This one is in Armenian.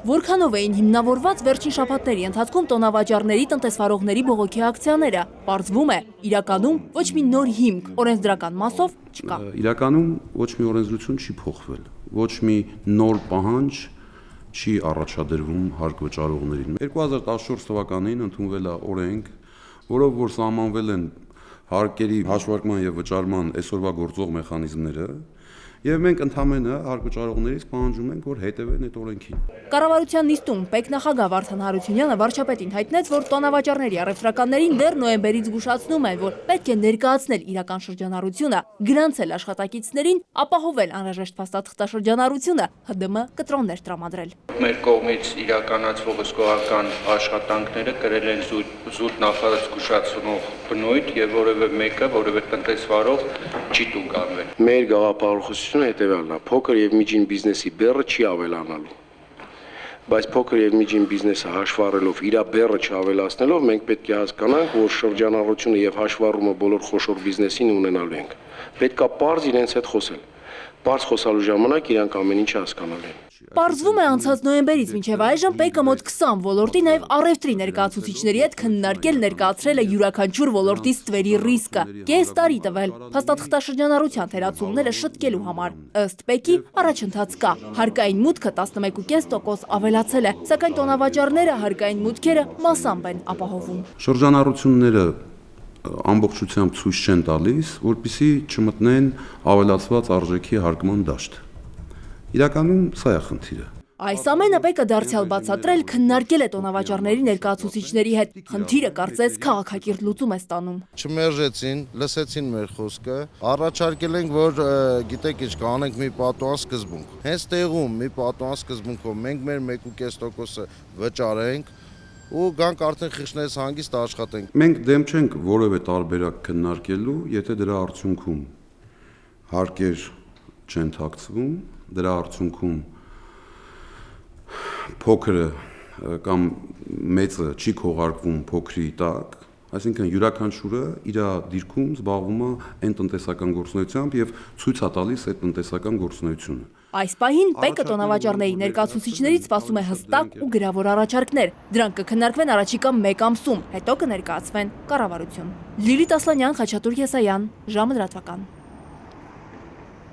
Որքանով էին հիմնավորված վերջին շաբաթների ընթացքում տոնավաճառների տնտեսվարողների բողոքի ակցիաները, պարզվում է, իրականում ոչ մի նոր հիմք օրենսդրական մասով չկա։ Իրականում ոչ մի օրենսդրություն չի փոխվել, ոչ մի նոր պահանջ չի առաջադրվում հարկ վճարողներին։ 2014 թվականին ընդունվել է օրենք, որով որ սահմանվել են հարկերի հաշվարկման եւ վճարման այսօրվա գործող մեխանիզմները, եւ մենք ընդհանրապես հարկ վճարողներից պահանջում ենք, որ հետեւեն այդ օրենքին։ Կառավարության նիստում պետնախագահ Վարդան Հարությունյանը վարչապետին հայտնեց, որ տոնավաճառների առևտրականներին դեռ նոյեմբերից զգուշացնում են, որ պետք է ներկայացնել իրական շրջանառությունը, գրանցել աշխատակիցներին, ապահովել անհրաժեշտ փաստաթղթաշրջանառությունը, ՀԴՄ կտրոններ տրամադրել։ Մեր կողմից իրականացվող հսկողական աշխատանքները կրել են զուտ նախազգուշացնող բնույթ եւ որևէ մեկը, որևէ տնտեսվարող չի տուգանվել։ Մեր գաղափարախոսությունը հետեւյալն է. փոքր եւ միջին բիզնեսի բեռը չի ավելանալու։ Բայց փոքր եւ միջին բիզնեսը հաշվառելով իր բեռը չավելացնելով, մենք պետք է հասկանանք, որ շրջանառությունը եւ հաշվառումը բոլոր խոշոր բիզնեսին ունենալու ենք։ Պետք է պարզ իրենց հետ խոսել։ Պարզ խոսալու ժամանակ իրանք ամեն ինչ հասկանալու են։ Պարզվում է անցած նոյեմբերից մինչև այժմ ՊԵԿ-ը մոտ 20 ոլորտի նաև առևտրի ներկայացուցիչների հետ քննարկել ներկայացրել է յուրաքանչյուր ոլորտի ստվերի ռիսկը։ Կես տարի տվել փաստաթղթաշրջանառության թերացումները շտկելու համար։ Ըստ ՊԵԿ-ի առաջընթաց կա։ Հարկային մուտքը 11.5% ավելացել է, սակայն տոնավաճառները հարկային մուտքերը մասամբ են ապահովում։ Շրջանառությունները ամբողջությամբ ցույց չեն տալիս, որպեսզի չմտնեն ավելացված արժեքի հարկման դաշտ։ Իրականում սա է խնդիրը։ Այս ամենը ՊԵԿ-ը դարձյալ բացատրել քննարկել է տոնավաճառների ներկայացուցիչների հետ։ Խնդիրը կարծես քաղաքակիրթ լուծում է ստանում։ Չմերժեցին, լսեցին մեր խոսքը, առաջարկել ենք, որ գիտեք ինչ կանենք մի պատուհան սկզբունք։ Հենց տեղում մի պատուհան սկզբունքով մենք մեր 1.5%-ը վճարենք ու գանք արդեն խիղճներից հանգիստ աշխատենք։ Մենք դեմ չենք որևէ տարբերակ քննարկելու, եթե դրա արդյունքում հարկեր չեն թաքցվում, դրա արդյունքում փոքրը կամ մեծը չի քողարկվում փոքրի տակ, այսինքն յուրաքանչյուրը իր դիրքում զբաղվում է այն տնտեսական գործունեությամբ եւ ցույց է տալիս այդ տնտեսական գործունեությունը։ Այս պահին ՊԵԿ-ը տոնավաճառների ներկայացուցիչներից սպասում է հստակ ու գրավոր առաջարկներ։ Դրանք կքննարկվեն առաջիկա 1 ամսում, հետո կներկայացվեն կառավարություն։ Լիլիթ Ասլանյան, Խաչատուր Եսայան, ժամը լրատվական։